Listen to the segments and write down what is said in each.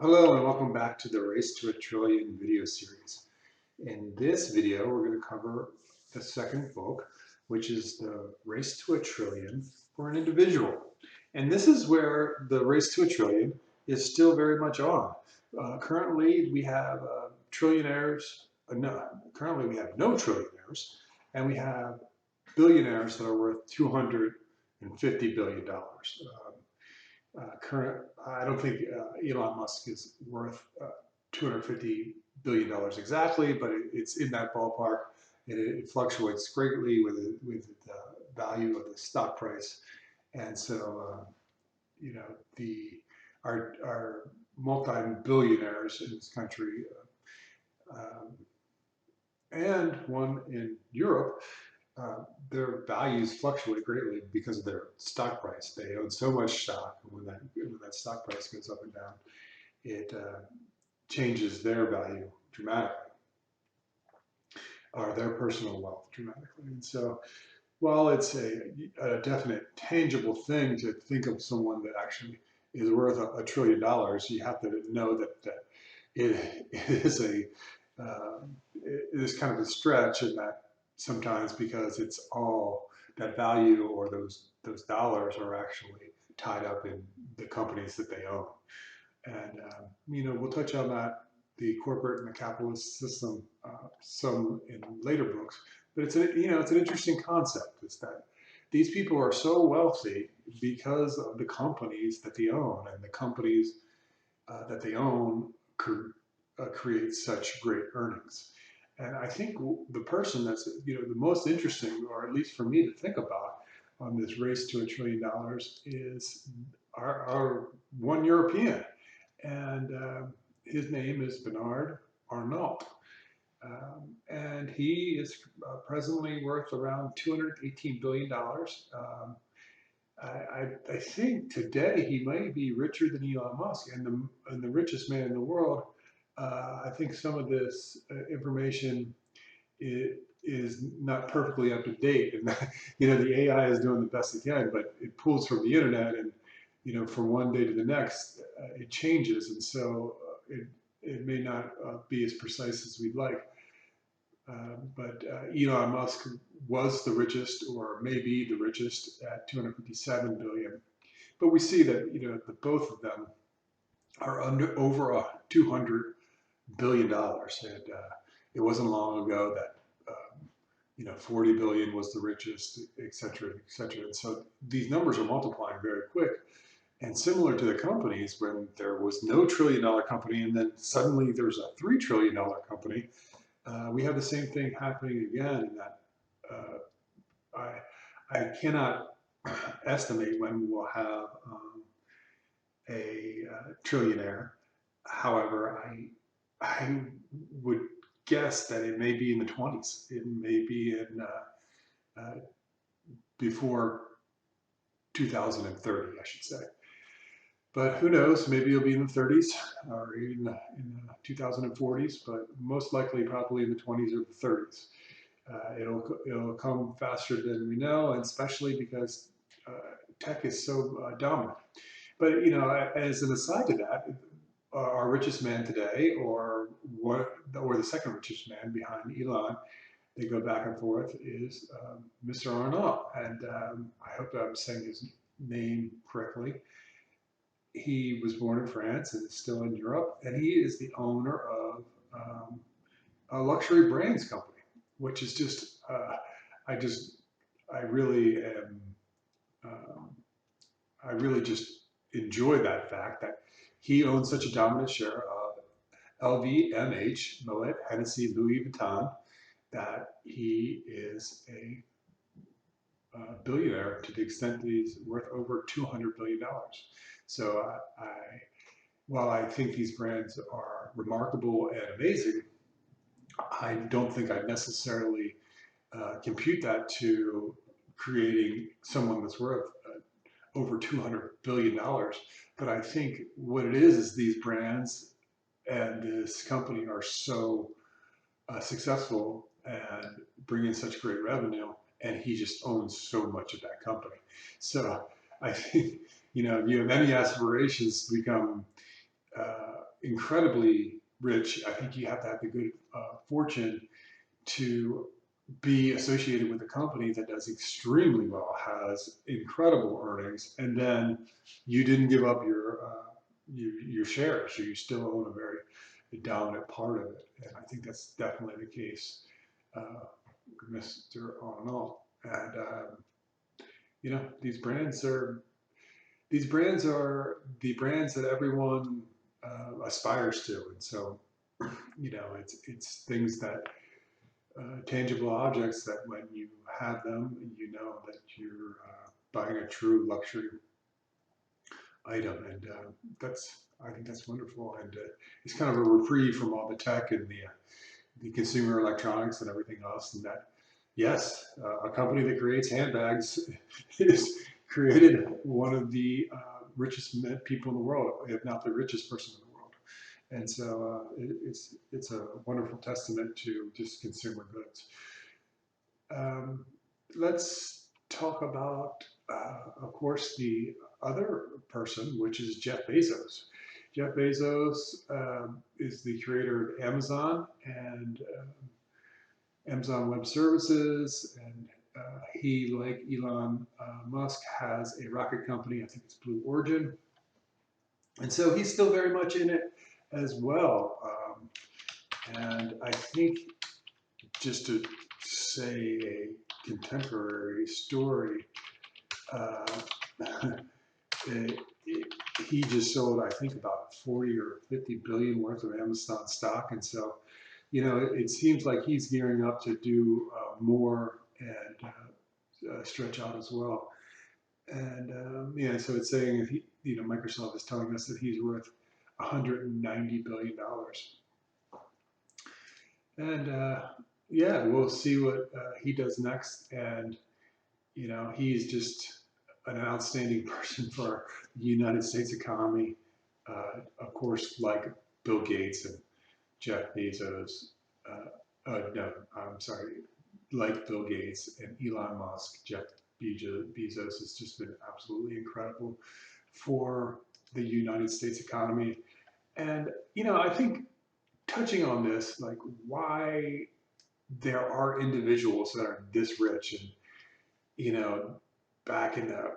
Hello and welcome back to the Race to a Trillion video series. In this video, we're going to cover the second book, which is the Race to a Trillion for an individual. And this is where the Race to a Trillion is still very much on. Currently, we have trillionaires. No, currently we have no trillionaires, and we have billionaires that are worth $250 billion. I don't think Elon Musk is worth $250 billion exactly, but it's in that ballpark. It fluctuates greatly with the value of the stock price. And so, the our multi-billionaires in this country um, and one in Europe, their values fluctuate greatly because of their stock price. They own so much stock, and when that stock price goes up and down, it changes their value dramatically, or their personal wealth dramatically. And so, while it's a definite tangible thing to think of someone that actually is worth $1 trillion, you have to know that it is it is kind of a stretch in that sometimes, because it's all that value, or those dollars are actually tied up in the companies that they own. And we'll touch on that, the corporate and the capitalist system, some in later books. But it's an interesting concept. Is that these people are so wealthy because of the companies that they own, and the companies that they own create such great earnings. And I think the person that's the most interesting, or at least for me to think about on this race to $1 trillion, is our one European, and his name is Bernard Arnault. And he is presently worth around $218 billion. I think today he may be richer than Elon Musk, and the richest man in the world. I think some of this information is not perfectly up to date, and the AI is doing the best it can, but it pulls from the internet, and from one day to the next, it changes, and so it may not be as precise as we'd like. But Elon Musk was the richest, or maybe the richest, at 257 billion. But we see that the both of them are under over $200 billion, and it wasn't long ago that 40 billion was the richest, et cetera, et cetera. And so these numbers are multiplying very quick. And similar to the companies, when there was no $1 trillion company and then suddenly there's a $3 trillion company, we have the same thing happening again. In that I cannot estimate when we'll have a trillionaire. However, I would guess that it may be in the 20s. It may be in before 2030, I should say. But who knows? Maybe it'll be in the 30s, or even in the 2040s. But most likely, probably in the 20s or the 30s. It'll come faster than we know, and especially because uh, tech is so dominant. But as an aside to that, our richest man today, or the second richest man behind Elon, they go back and forth, is Mr. Arnault, and I hope I'm saying his name correctly. He was born in France and is still in Europe, and he is the owner of a luxury brands company, which is just I just I really am um, I really just enjoy that fact that he owns such a dominant share of LVMH, Moet, Hennessy, Louis Vuitton, that he is a billionaire to the extent that he's worth over $200 billion. So while I think these brands are remarkable and amazing, I don't think I'd necessarily compute that to creating someone that's worth over $200 billion. But I think what it is these brands and this company are so successful and bring in such great revenue, and he just owns so much of that company. So I think if you have any aspirations to become incredibly rich. I think you have to have the good fortune to be associated with a company that does extremely well, has incredible earnings, and then you didn't give up your shares, so you still own a very dominant part of it. And I think that's definitely the case, Mr. Arnold. And you know, these brands are the brands that everyone aspires to, and so you know, it's things that tangible objects that when you have them, you know that you're buying a true luxury item, and that's I think that's wonderful, and it's kind of a reprieve from all the tech and the consumer electronics and everything else, and that yes, a company that creates handbags is created one of the richest people in the world, if not the richest person in the world. And so it's a wonderful testament to just consumer goods. Um, let's talk about, of course, the other person, which is Jeff Bezos. Jeff Bezos is the creator of Amazon and Amazon Web Services, and he, like Elon Musk, has a rocket company. I think it's Blue Origin, and so he's still very much in it as well. And I think just to say a contemporary story, uh, he just sold, I think, about 40 or 50 billion worth of Amazon stock, and so you know it seems like he's gearing up to do more and stretch out as well. And yeah, so it's saying he, you know, Microsoft is telling us that he's worth 190 billion dollars, and yeah, we'll see what he does next. And you know, he's just an outstanding person for the United States economy. Of course, like Bill Gates and Jeff Bezos. No, I'm sorry, like Bill Gates and Elon Musk, Jeff Bezos has just been absolutely incredible for the United States economy. And, you know, I think touching on this, like why there are individuals that are this rich and, you know, back in the,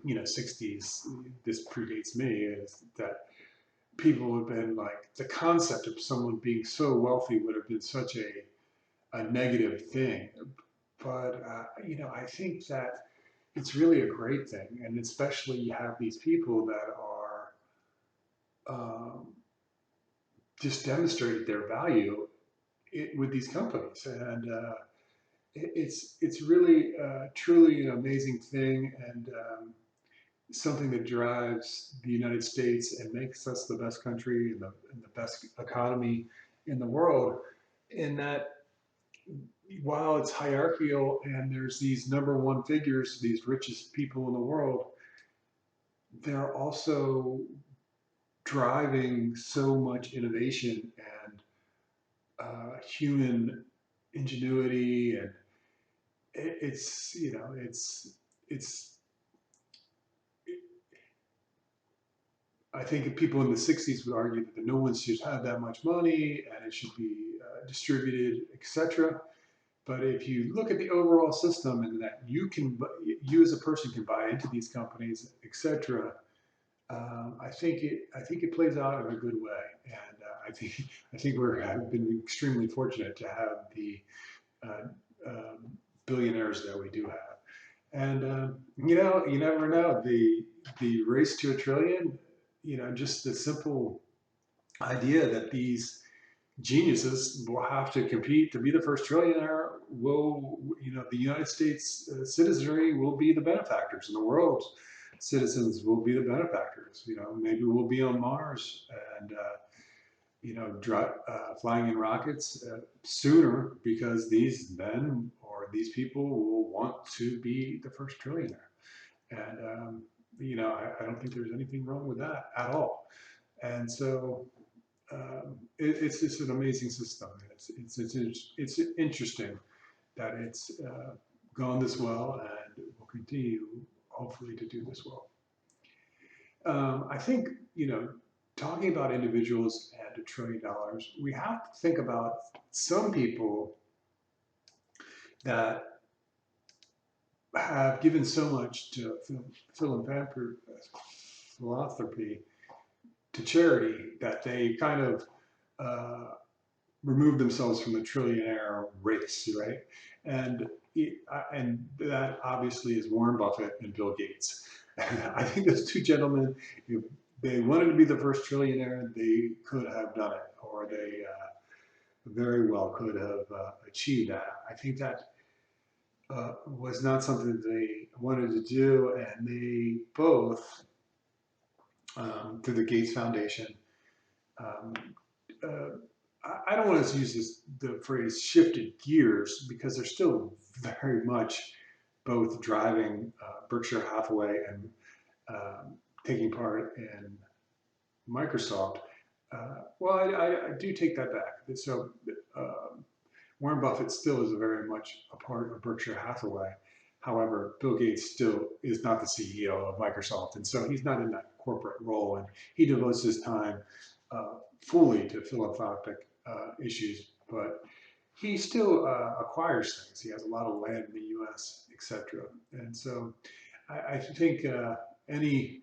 you know, 60s, this predates me, is that people have been like, the concept of someone being so wealthy would have been such a negative thing. But, you know, I think that it's really a great thing. And especially you have these people that are just demonstrated their value with these companies. And it's really, truly an amazing thing. And something that drives the United States and makes us the best country and the best economy in the world. In that, while it's hierarchical and there's these number one figures, these richest people in the world, they're also driving so much innovation and human ingenuity, and it's you know it's I think people in the 60s would argue that no one should have that much money and it should be distributed, etc. But if you look at the overall system and that you as a person can buy into these companies, etc., I think it plays out in a good way, and I think have been extremely fortunate to have the billionaires that we do have. And you know, you never know the race to a trillion. You know, just the simple idea that these geniuses will have to compete to be the first trillionaire will, you know, the United States citizenry will be the benefactors and the world's citizens will be the benefactors. You know, maybe we'll be on Mars and, you know, flying in rockets sooner because these men or these people will want to be the first trillionaire. And, you know, I don't think there's anything wrong with that at all. And so it's just an amazing system. It's interesting that it's gone this well and will continue hopefully to do this well. I think you know talking about individuals and $1 trillion, we have to think about some people that have given so much to philanthropy, to charity, that they kind of uh, remove themselves from the trillionaire race, right? And and that obviously is Warren Buffett and Bill Gates. I think those two gentlemen, if they wanted to be the first trillionaire, they could have done it, or they very well could have achieved that. I think that was not something that they wanted to do, and they both, through the Gates Foundation, um, uh, I don't want to use the phrase shifted gears, because they're still very much both driving Berkshire Hathaway and taking part in Microsoft. Well, I do take that back. So uh, Warren Buffett still is very much a part of Berkshire Hathaway. However, Bill Gates still is not the CEO of Microsoft, and so he's not in that corporate role, and he devotes his time uh, fully to philanthropic issues. But he still acquires things. He has a lot of land in the U.S., etc. And so I think any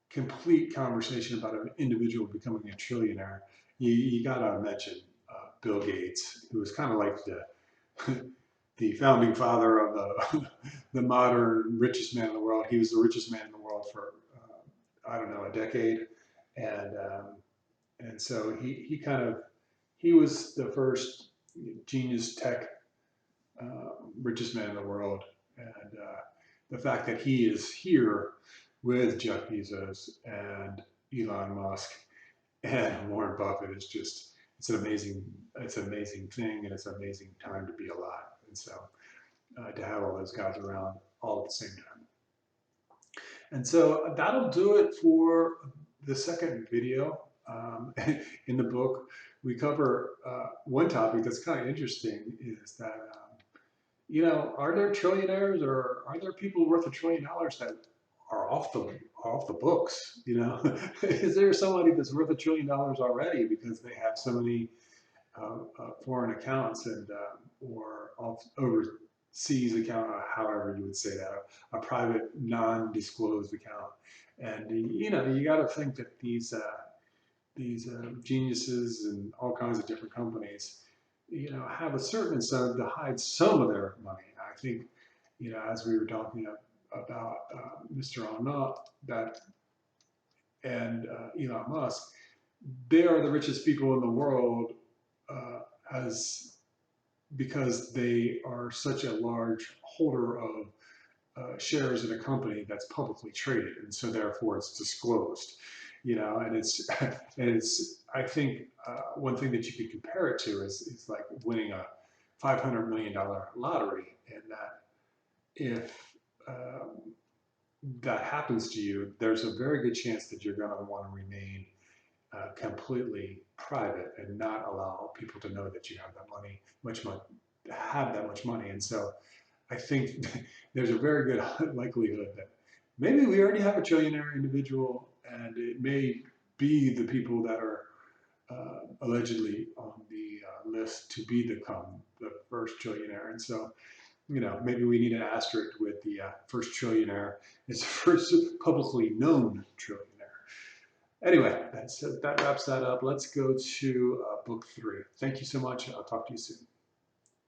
complete conversation about an individual becoming a trillionaire, you got to mention Bill Gates, who was kind of like the founding father of the modern richest man in the world. He was the richest man in the world for I don't know, a decade, and so he kind of, he was the first genius tech richest man in the world, and the fact that he is here with Jeff Bezos and Elon Musk and Warren Buffett is just, it's an amazing thing, and it's an amazing time to be alive. And so to have all those guys around all at the same time. And so that'll do it for the second video. In the book, we cover one topic that's kind of interesting, is that are there trillionaires, or are there people worth $1 trillion that are off the books? Is there somebody that's worth $1 trillion already because they have so many foreign accounts, and or overseas account, however you would say that, a private non-disclosed account? And you got to think that these geniuses and all kinds of different companies, have a certain incentive to hide some of their money. I think, as we were talking about Mr. Arnault, that and Elon Musk, they are the richest people in the world, as because they are such a large holder of shares in a company that's publicly traded, and so therefore it's disclosed. And it's I think one thing that you could compare it to is like winning a $500 million lottery, and that if um, that happens to you, there's a very good chance that you're going to want to remain completely private and not allow people to know that you have that money, have that much money. And so I think there's a very good likelihood that maybe we already have a trillionaire individual, and it may be the people that are allegedly on the list to become the first trillionaire. And so, maybe we need an asterisk with the first trillionaire. It's the first publicly known trillionaire. Anyway, that wraps that up. Let's go to book 3. Thank you so much. I'll talk to you soon.